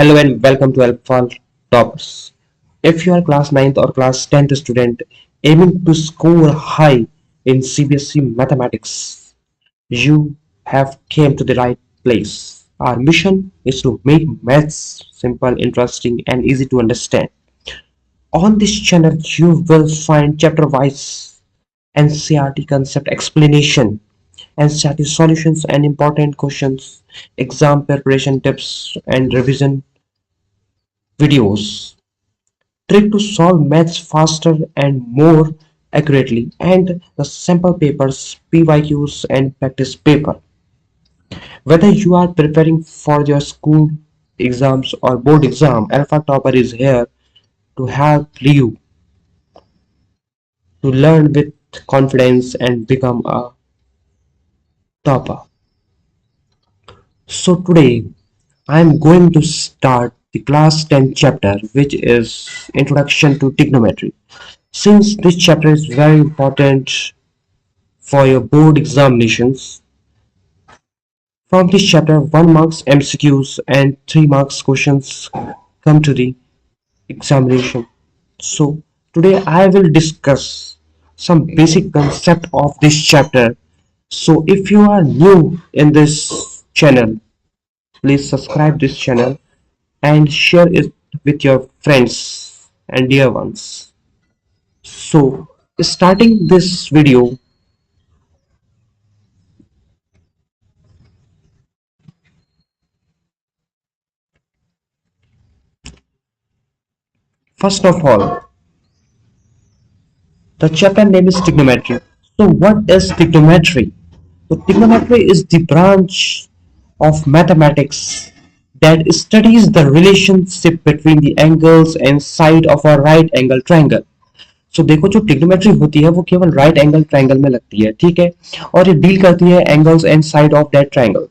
Hello and welcome to Alpha Toppers. If you are class 9th or class 10th student aiming to score high in CBSE mathematics, you have came to the right place. Our mission is to make maths simple, interesting and easy to understand. On this channel you will find chapter-wise NCERT concept explanation, NCERT solutions and important questions, exam preparation tips and revision videos, trick to solve maths faster and more accurately, and the sample papers, PYQs and practice paper. Whether you are preparing for your school exams or board exam, Alpha Topper is here to help you to learn with confidence and become a topper. So today I am going to start the class 10 chapter, which is Introduction to Trigonometry. Since this chapter is very important for your board examinations, from this chapter 1 marks MCQs and 3 marks questions come to the examination. So today I will discuss some basic concept of this chapter. So if you are new in this channel, please subscribe this channel and share it with your friends and dear ones. So starting this video, first of all, the chapter name is trigonometry. So what is trigonometry? So trigonometry is the branch of mathematics that studies the relationship between the angles and side of a right angle triangle. So देखो जो trigonometry होती है वो केवल right angle triangle में लगती है, ठीक है, और ये डील करती है angles and side of that triangle.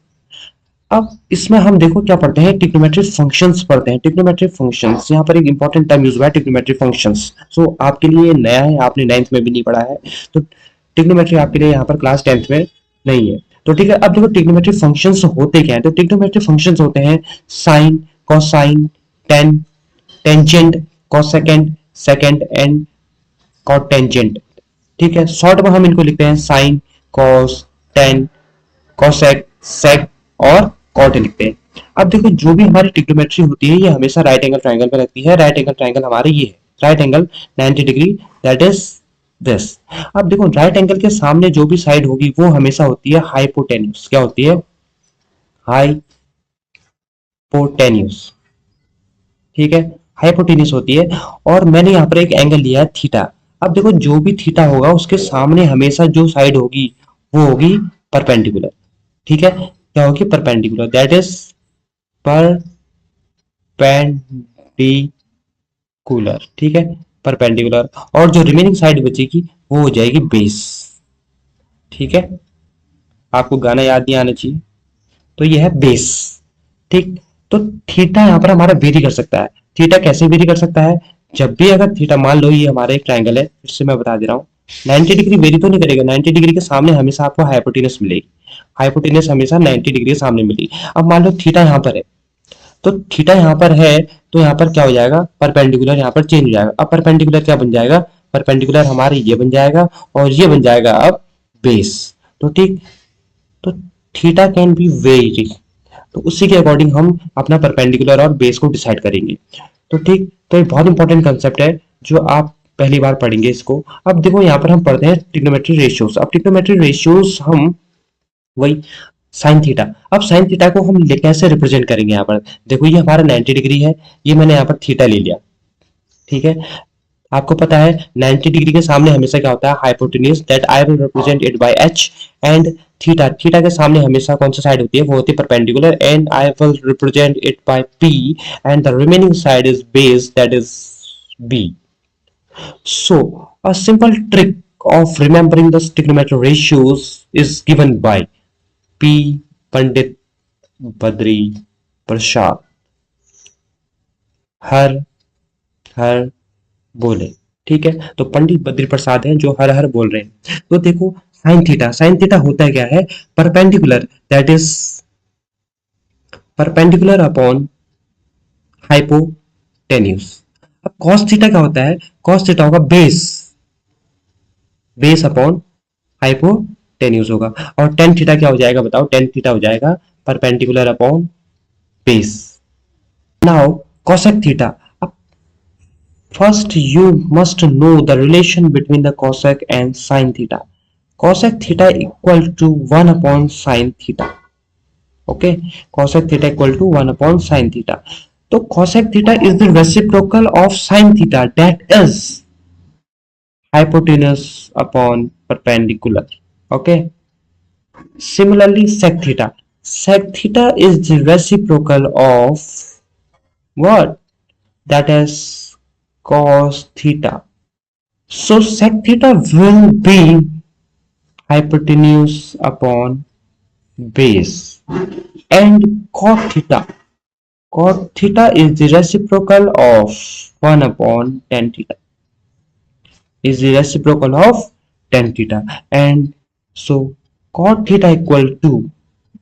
अब इसमें हम देखो क्या पढ़ते हैं, ट्रिग्नोमेट्री फंक्शंस पढ़ते हैं। ट्रिग्नोमेट्री फंक्शंस, यहाँ पर एक इंपॉर्टेंट टर्म यूज हुआ है, ट्रिग्नोमेट्री फंक्शंस। सो आपके लिए नया है, आपने 9th में भी नहीं पढ़ा है, तो ट्रिग्नोमेट्री आपके लिए यहाँ पर क्लास 10th में नहीं है। तो ठीक है, अब देखो ट्रिग्नोमेट्री फंक्शंस होते क्या है। तो ट्रिग्नोमेट्री फंक्शंस होते हैं sine, cosine, tan, tangent, cosecant, secant and cotangent. ठीक है, शॉर्ट में हम इनको लिखते हैं sine, cos, tan, cosec, sec और कॉट लिखते हैं। अब देखो जो भी हमारी ट्रिग्नोमेट्री होती है ये हमेशा राइट एंगल ट्रायंगल पे लगती है। राइट एंगल ट्रायंगल हमारे ये है, right angle 90 degree, that is this. अब देखो राइट एंगल के सामने जो भी साइड होगी वो हमेशा होती है हाइपोटेन्यूस। क्या होती है? हाइपोटेन्यूस। ठीक है, हाइपोटेन्यूस होती है। और मैंने यहाँ पर एक एंगल लिया है थीटा। अब देखो जो भी थीटा होगा उसके सामने हमेशा जो साइड होगी वो होगी परपेंडिकुलर। ठीक है, क्या होगी? Perpendicular, that is perpendicular. ठीक है, परपेंडिकुलर। और जो रिमेनिंग साइड बचेगी वो हो जाएगी बेस। ठीक है, आपको गाना याद नहीं आना चाहिए, तो ये है बेस। ठीक, तो थीटा यहाँ पर हमारा वेरी कर सकता है। थीटा कैसे वेरी कर सकता है? जब भी अगर थीटा, मान लो ये हमारा एक ट्रायंगल है, फिर से मैं बता दे रहा हूँ, 90 डिग्री वेरी तो नहीं करेगा। 90 डिग्री के सामने हमेशा आपको हाइपोटेनस मिलेगी। हाइपोटेनस हमेशा 90 डिग्री के सामने मिलेगी। अब मान लो थीटा यहाँ पर है, तो थीटा यहाँ पर है, तो यहाँ पर क्या हो जाएगा? परपेंडिकुलर यहाँ पर चेंज हो जाएगा। अब परपेंडिकुलर क्या बन जाएगा? परपेंडिकुलर हमारे ये बन जाएगा और ये बन जाएगा अब बेस। तो ठीक, तो थीटा कैन बी वेरी, तो उसी के अकॉर्डिंग हम अपना परपेंडिकुलर और बेस को डिसाइड करेंगे। तो ठीक, तो ये बहुत इंपॉर्टेंट कंसेप्ट है जो आप पहली बार पढ़ेंगे इसको। अब देखो यहाँ पर हम पढ़ते हैं ट्रिग्नोमेट्री रेशियोज। अब ट्रिग्नोमेट्री रेशियोज हम वही साइन थीटा। अब साइन थीटा को हम कैसे रिप्रेजेंट करेंगे? यहाँ पर देखो ये हमारा 90 डिग्री है, ये मैंने यहाँ पर थीटा ले लिया। ठीक है, आपको पता है 90 डिग्री के सामने हमेशा क्या होता है? Hypotenuse, that I will represent it by H. And theta, theta के सामने हमेशा कौन सा साइड होती है? वो होती है perpendicular, and I will represent it by P. And the remaining side is base, that is B. So a simple trick of remembering the trigonometric ratios is given by P. Pandit Badri Prasad। हर हर बोले। ठीक है, तो पंडित बद्री प्रसाद हैं जो हर हर बोल रहे हैं। तो देखो साइन थीटा, साइन थीटा होता है क्या है? Perpendicular, that is perpendicular upon hypotenuse. अब कॉस थीटा क्या होता है? कॉस थीटा होगा बेस, बेस अपॉन हाइपोटेन्यूज होगा। और टेन थीटा क्या हो जाएगा बताओ? टेन थीटा हो जाएगा perpendicular upon base. Now cosec theta. First, you must know the relation between the cosec and sin theta. Cosec theta equal to 1 upon sin theta. Okay, cosec theta equal to 1 upon sin theta. So cosec theta is the reciprocal of sin theta, that is hypotenuse upon perpendicular. Okay. Similarly, sec theta. Sec theta is the reciprocal of what? That is cos theta. So sec theta will be hypotenuse upon base. And cot theta is the reciprocal of 1 upon tan theta. Is the reciprocal of tan theta. And so cot theta equal to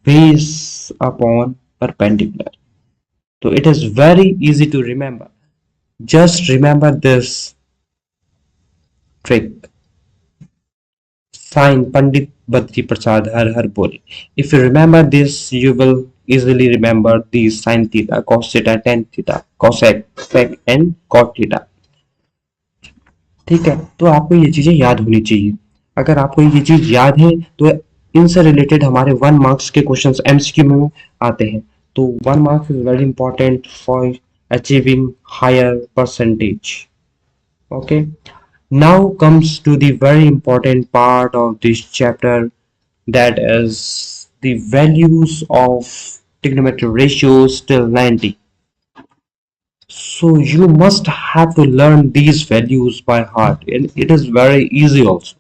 base upon perpendicular. So it is very easy to remember. Just remember this trick. Sign Pandit Badri Prasad Har Har Bole. If you remember this, you will easily remember these sin theta, cos theta, tan theta, cosec, sec and cot theta. ठीक है, तो आपको ये चीजें याद होनी चाहिए। अगर आपको ये चीज याद है तो इनसे रिलेटेड हमारे 1 मार्क्स के क्वेश्चंस एमसीक्यू में आते हैं। तो 1 marks is very important for achieving higher percentage. Okay, now comes to the very important part of this chapter, that is the values of trigonometric ratios till 90. So you must have to learn these values by heart, and it is very easy also.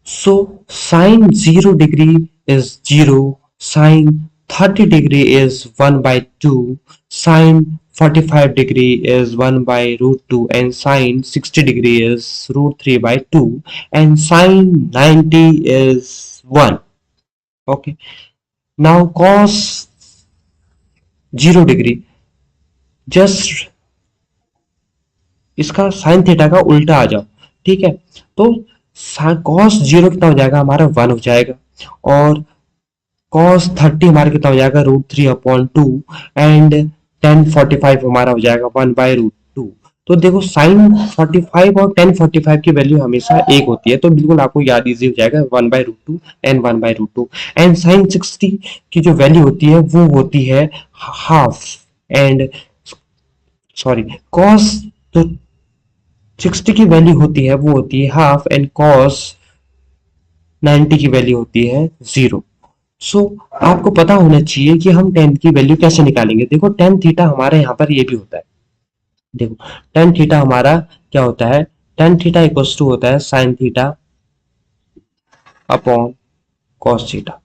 So sine 0 degree is 0, sine 30 degree is 1 by 2, sine 45 degree is 1 by root 2, and sine 60 degree is root 3 by 2, and sine 90 is 1. Okay, now cos 0 degree, just इसका sine theta का उल्टा आ जाओ। ठीक है, तो cos 0 कितना हो जाएगा हमारा? 1 हो जाएगा। और cos 30 हमारा कितना हो जाएगा? Root 3 upon 2। एंड tan 45 हमारा हो जाएगा 1 बाय रूट 2। तो देखो साइन 45 और tan 45 की वैल्यू हमेशा एक होती है, तो बिल्कुल आपको याद इजी हो जाएगा 1 by root 2 and 1 by root 2। And sine 60 की जो वैल्यू होती है वो होती है हाफ। एंड सॉरी, कॉस तो 60 की वैल्यू होती है वो होती है हाफ, एंड कॉस 90 की वैल्यू होती है 0। सो आपको पता होना चाहिए कि हम टेन की वैल्यू कैसे निकालेंगे। देखो टेन थीटा हमारे यहाँ पर ये भी होता है। देखो टेन थीटा हमारा क्या होता है? टेन थीटा इक्वल्स टू होता है sine theta upon cos theta.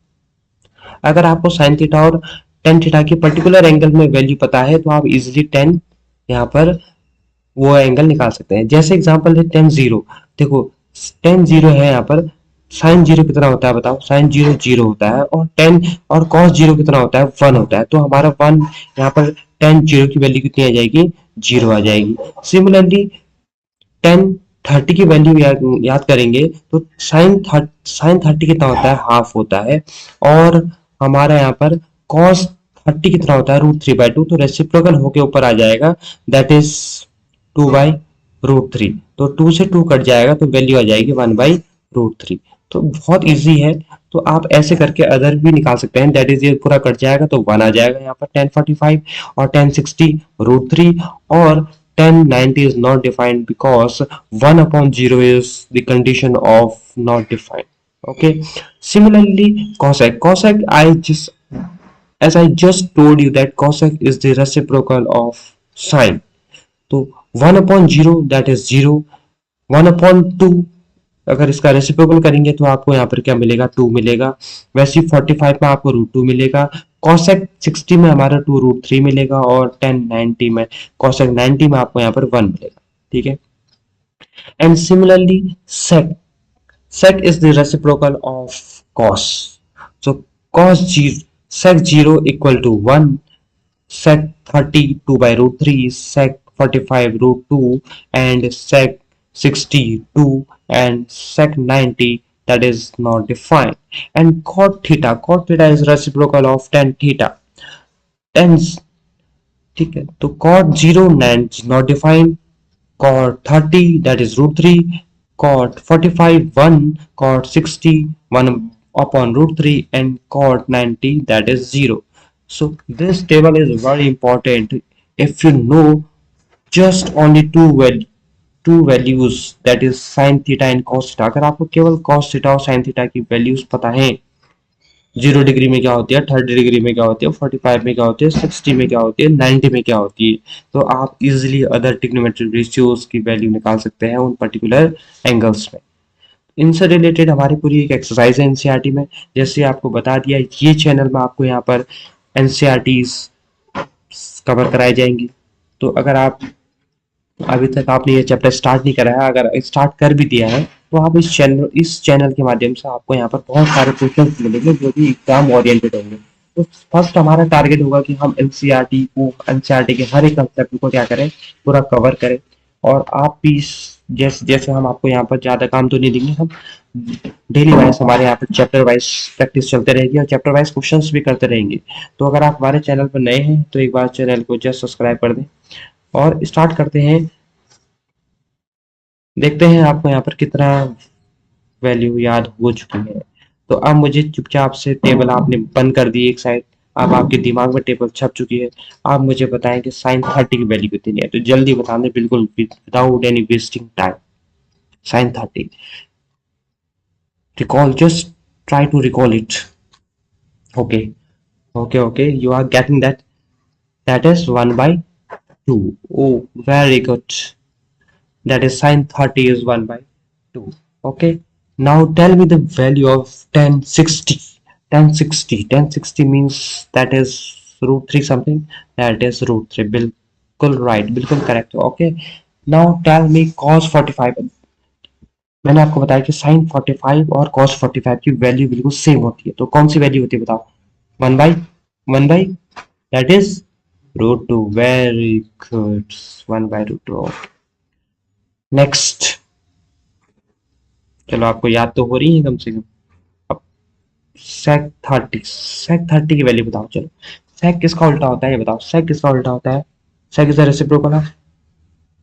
अगर आपको साइन थीटा और टेन थीटा की पर्टिकुलर एंगल में वैल्यू पता है तो आप इजिली टेन यहाँ पर वो एंगल निकाल सकते हैं। जैसे एग्जांपल है टेन 0। देखो टेन 0 है यहाँ पर, साइन 0 कितना होता है बताओ? साइन 0 0 होता है, और टेन और कॉस 0 कितना होता है? 1 होता है। तो हमारा 1 यहाँ पर टेन 0 की वैल्यू कितनी आ जाएगी? 0 आ जाएगी। सिमिलरली टेन 30 की वैल्यू याद करेंगे तो साइन 30 कितना होता है? हाफ होता है। और हमारा यहाँ पर कॉस 30 कितना होता है? Root 3 by 2। तो रेसिप्रोकल होके ऊपर आ जाएगा, दैट इज 2 बाई रूट 3। तो 2 से 2 कट जाएगा तो वैल्यू आ जाएगी 1 बाई रूट 3। तो बहुत इजी है। तो आप ऐसे करके अदर भी निकाल सकते हैं, दैट इज ये पूरा कट जाएगा तो 1 आ जाएगा यहाँ पर 1045, और 1060 रूट 3, और 1090 is not defined because 1 upon 0 is the condition of not defined. Okay, similarly cosec as I just told you that cosec is the reciprocal of sine. तो 1 upon 0 that is 0, 1 upon 2 अगर इसका reciprocal करेंगे तो आपको यहाँ पर क्या मिलेगा? 2 मिलेगा। वैसे 45 में आपको रूट 2 मिलेगा। कॉसेक 60 में हमारा 2 रूट 3 मिलेगा, और 1090 में कॉसेक 90 में आपको यहाँ पर 1 मिलेगा। ठीक है, and similarly sec is the reciprocal of cos. So cos 0 sec 0 equal to 1, sec 30 2 by root 3, sec 45 root 2, and sec 60 2, and sec 90 that is not defined. And cot theta is reciprocal of tan theta. tan, ठीक है, तो cot 0 not defined, cot 30 that is root 3, cot 45 1, cot 60 1 upon root 3, and cot 90 that is 0. So this table is very important. If you know just only two values, that is sin theta and cos theta, अगर आपको केवल cos theta और sin theta की values पता है, 0 degree में क्या होती है, 30 डिग्री में क्या होती है, 45 में क्या होती है, 60 में क्या होती है, 90 में क्या होती है, तो आप इजिली अदर ट्रिग्नोमेट्रिक रेशियोज की वैल्यू निकाल सकते हैं उन पर्टिकुलर एंगल्स में। इनसे रिलेटेड हमारी पूरी एक एक्सरसाइज है एनसीईआरटी में, जैसे आपको बता दिया ये चैनल में आपको यहाँ पर एनसीईआरटीज कवर कराई जाएंगी। तो अगर आप अभी तक आपने ये चैप्टर स्टार्ट नहीं करा है, अगर स्टार्ट कर भी दिया है, तो आप इस चैनल के माध्यम से आपको यहाँ पर बहुत सारे क्वेश्चन मिलेंगे जो कि एग्जाम ओरिएंटेड होंगे। तो फर्स्ट हमारा टारगेट होगा कि हम एनसीईआरटी के हर एक कंसेप्ट को क्या करें, पूरा कवर करें। और आप भी जैसे जैसे हम आपको यहाँ पर ज्यादा काम तो नहीं देंगे, हम डेली वाइज हमारे यहाँ पर चैप्टर वाइज प्रैक्टिस चलते रहेगी और चैप्टर वाइज क्वेश्चंस भी करते रहेंगे। तो अगर आप हमारे चैनल पर नए हैं तो एक बार चैनल को जस्ट सब्सक्राइब कर दें और स्टार्ट करते हैं। देखते हैं आपको यहाँ पर कितना वैल्यू याद हो चुकी है। तो अब मुझे चुपचाप से टेबल आपने बंद कर दी एक साइड, अब आपके दिमाग में टेबल छप चुकी है। आप मुझे बताएं कि साइन 30 की वैल्यू कितनी है, तो जल्दी बता दें, बिल्कुल without any wasting time. Sine 30 recall, just try to recall it. Okay okay you are getting that, that is 1/2। oh very good, that is sin 30 is 1/2. Okay, now tell me the value of tan 60. Tan 60 means that is root 3 something, that is root 3, बिल्कुल right, बिल्कुल correct। Okay, now tell me cos 45। मैंने आपको बताया कि sin 45 और cos 45 की value बिल्कुल same होती है, तो कौन सी वैल्यू होती है बताओ? 1/1 that is root 2, very good, 1/√2। Next, चलो आपको याद तो हो रही है कम से कम। अब sec 30 की वैल्यू बताओ। चलो sec किसका उल्टा होता है ये बताओ, sec किसका उल्टा होता है? sec is the reciprocal of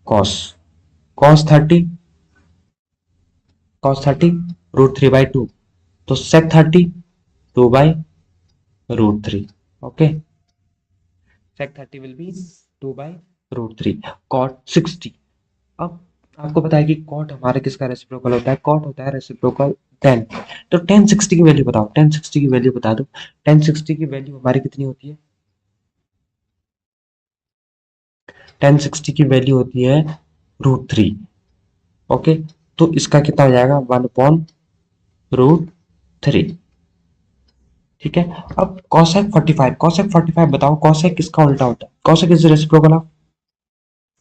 cos। cos 30 √3/2, तो sec 30 2/√3। Okay, sec 30 will be 2/√3। cot 60, अब आपको पता है कि कॉट हमारे किसका रेसिप्रोकल होता है? कॉट होता है रेसिप्रोकल tan। तो tan 60 की वैल्यू बताओ, tan 60 की वैल्यू बता दो। tan 60 की वैल्यू हमारी कितनी होती है? tan 60 की वैल्यू होती है √3। ओके, तो इसका कितना हो जाएगा? 1/√3। ठीक है, अब cosec 45 बताओ, cosec किसका उल्टा होता है? cosec is reciprocal of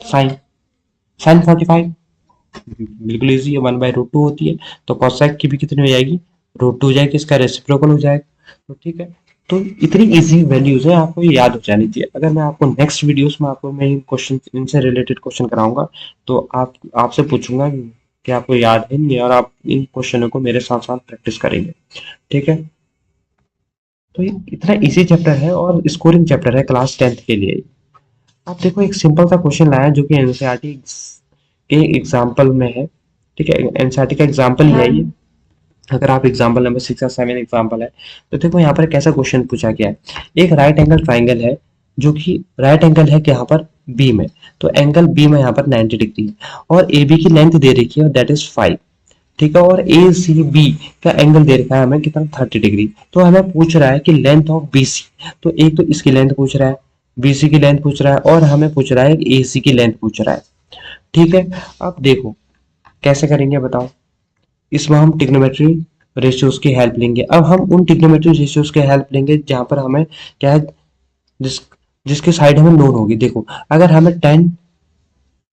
sin 45, बिल्कुल इजी है, 1/√2 होती है, तो cosec की भी कितनी हो जाएगी? √2 हो जाएगी, इसका रेसिप्रोकल हो जाएगा। तो ठीक है, तो इतनी इजी वैल्यूज है, आपको ये याद हो जानी चाहिए। अगर मैं आपको नेक्स्ट वीडियोस में आपको मैं इन क्वेश्चन, इनसे रिलेटेड क्वेश्चन कराऊंगा, तो आपसे पूछूंगा कि आपको याद है नहीं, और आप इन क्वेश्चनों को मेरे साथ साथ प्रैक्टिस करेंगे। ठीक है, तो ये इतना इजी चैप्टर है और स्कोरिंग चैप्टर है क्लास 10th के लिए। आप देखो, एक सिंपल सा क्वेश्चन लाया जो कि एनसीईआरटी के एग्जाम्पल में है। ठीक है, एनसीईआरटी का एग्जाम्पल ही है ये। अगर आप एग्जाम्पल नंबर 6 या 7 एग्जाम्पल है, तो देखो यहाँ पर कैसा क्वेश्चन पूछा गया है। एक राइट एंगल ट्राइंगल है, जो कि राइट एंगल है कि यहाँ पर बी में, तो एंगल बी में यहाँ पर 90 डिग्री है, और ए बी की लेंथ दे रखी है, दैट इज 5। ठीक है, और ए सी बी का एंगल दे रखा है हमें कितना? 30 डिग्री। तो हमें पूछ रहा है कि लेंथ ऑफ बी सी, तो एक तो इसकी लेंथ पूछ रहा है, बी सी की लेंथ पूछ रहा है, और हमें पूछ रहा है ए सी की लेंथ पूछ रहा है। ठीक है, अब देखो कैसे करेंगे बताओ। इसमें हम ट्रिग्नोमेट्री रेशियोज की हेल्प लेंगे। अब हम उन ट्रिग्नोमेट्री रेशियोज की हेल्प लेंगे जहां पर हमें क्या है, जिसके साइड हमें नोन होगी। देखो अगर हमें 10,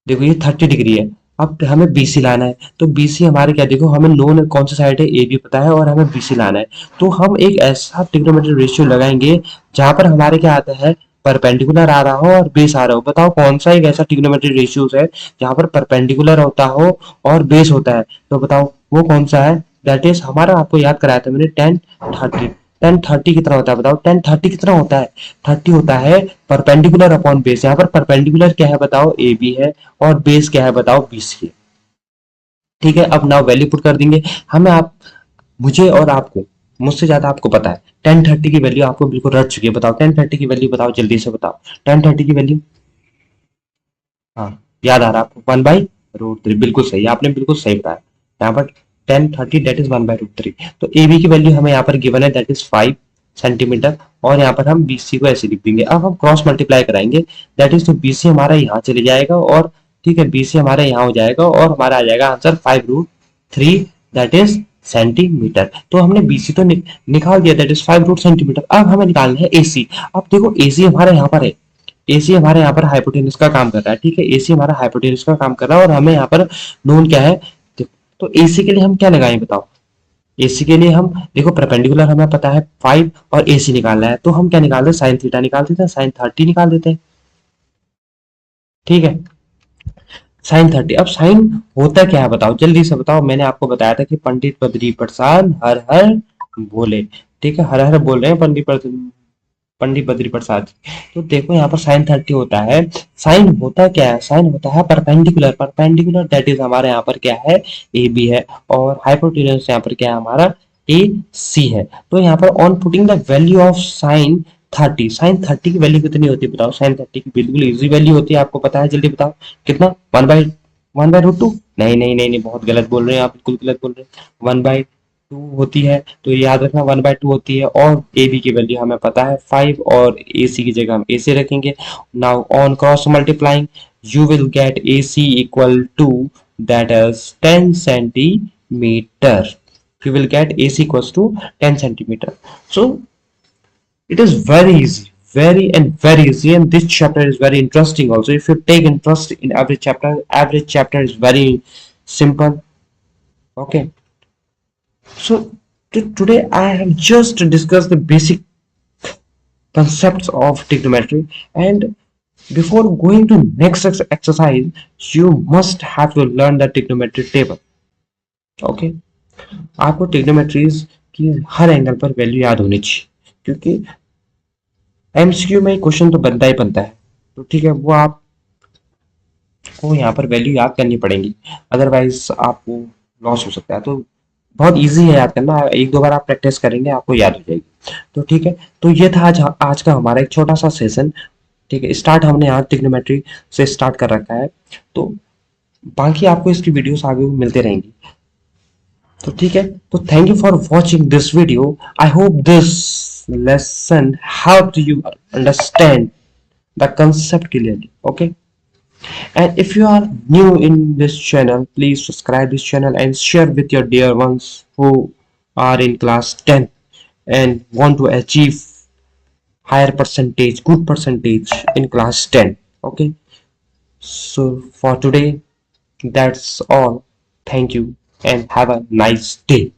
देखो ये 30 डिग्री है, अब हमें BC लाना है, तो BC हमारे क्या, देखो हमें नोन कौन सा साइड है, ए बी पता है, और हमें BC लाना है। तो हम एक ऐसा ट्रिग्नोमेट्री रेशियो लगाएंगे जहां पर हमारे क्या आता है, परपेंडिकुलर आ रहा हो और बेस आ रहा हो, बताओ कौन सा एक ऐसा ट्रिग्नोमेट्रिक रेशियोज है जहां पर परपेंडिकुलर होता हो और बेस होता है, तो बताओ वो कौन सा है। दैट इज हमारा, आपको याद कराया था मैंने, 10 30। 10 30 कितना होता है बताओ, 10 30 कितना होता है, 30 होता है परपेंडिकुलर अपॉन बेस। यहाँ पर परपेंडिकुलर क्या है बताओ, ए बी है, और बेस क्या है बताओ, बी सी है। ठीक है, अब नाउ वैल्यू पुट कर देंगे। हमें आप, मुझे और आपको, मुझसे ज्यादा आपको पता है 10 30 की वैल्यू आपको बिल्कुल रट चुकी है। बताओ 10 30 की वैल्यू बताओ, जल्दी से बताओ 10 30 की वैल्यू। हाँ, याद आ रहा है आपको, 1/√3, बिल्कुल सही, आपने बिल्कुल सही बताया। यहाँ पर 10 30 दैट इज 1/√3। तो ए बी की वैल्यू हमें यहाँ पर गिवन है, दैट इज 5 सेंटीमीटर। और यहाँ पर हम बी सी को ऐसे लिख देंगे। अब हम क्रॉस मल्टीप्लाई कराएंगे, दैट इज तो बी सी हमारा यहाँ चले जाएगा, और ठीक है, बी सी हमारा यहाँ हो जाएगा, और हमारा आ जाएगा आंसर 5√3, दैट इज सेंटीमीटर। तो हमने बीसी तो निकाल दिया, दैट इज 5√सेंटीमीटर। अब हमें निकालना है एसी। अब देखो एसी हमारे यहाँ पर है, एसी हमारे यहाँ पर हाइपोटेनस का काम कर रहा है। ठीक है, एसी हमारा हाइपोटेनस का काम कर रहा है, और हमें यहाँ पर नोन क्या है। तो एसी के लिए हम क्या लगाएं बताओ। एसी के लिए हम देखो, परपेंडिकुलर हमें पता है 5 और एसी निकालना है, तो हम क्या निकाल दें, साइन थीटा निकाल देते हैं, sin 30 निकाल देते हैं। ठीक है, sin 30। अब साइन होता क्या है बताओ, जल्दी से बताओ। मैंने आपको बताया था कि पंडित बद्री प्रसाद हर हर बोले। ठीक है, हर हर बोल रहे हैं पंडित बद्री प्रसाद जी। तो देखो यहाँ पर sin 30 होता है। साइन होता क्या है, साइन होता है परपेंडिकुलर। परपेंडिकुलर दैट इज हमारे यहाँ पर क्या है, ए बी है, और हाइपोटेन्यूज यहाँ पर क्या है हमारा, ए सी है। तो यहाँ पर on putting the value of sin 30 की वैल्यू कितनी होती है बताओ। sin 30 की बिल्कुल इजी वैल्यू होती है, आपको पता है, जल्दी बताओ कितना। 1/√2। नहीं नहीं नहीं नहीं, बहुत गलत बोल रहे हैं आप, बिल्कुल गलत बोल रहे हैं। 1/2 होती है, तो याद रखना 1/2 होती है। और ए बी की वैल्यू हमें पता है 5, और ए सी की जगह हम ए सी रखेंगे। Now on cross multiplying, you will get A C equal to, that is 10 centimetre. You will get AC equals to 10 centimeter. So it is very easy, very and very easy, and this chapter is very interesting also. If you take interest in every chapter is very simple. Okay, so today I have just discussed the basic concepts of trigonometry, and before going to next exercise, you must have to learn the trigonometry table. Okay, आपको ट्रिग्नोमेट्रीज की हर angle पर value याद होनी चाहिए, क्योंकि MCQ में question तो बनता ही बनता है। तो ठीक है, वो आपको यहाँ पर वैल्यू याद करनी पड़ेगी, अदरवाइज आपको लॉस हो सकता है। तो बहुत इजी है याद करना, एक दो बार आप प्रैक्टिस करेंगे आपको याद हो जाएगी। तो ठीक है, तो ये था आज का हमारा एक छोटा सा सेशन। ठीक है, स्टार्ट हमने यहाँ ट्रिग्नोमेट्री से स्टार्ट कर रखा है, तो बाकी आपको इसकी वीडियोस आगे मिलते रहेंगी। तो ठीक है, तो thank you for watching this video. I hope this lesson helped you understand the concept clearly. Okay, and if you are new in this channel, please subscribe this channel and share with your dear ones who are in class 10 and want to achieve higher percentage, good percentage in class 10. Okay, so for today that's all. Thank you and have a nice day.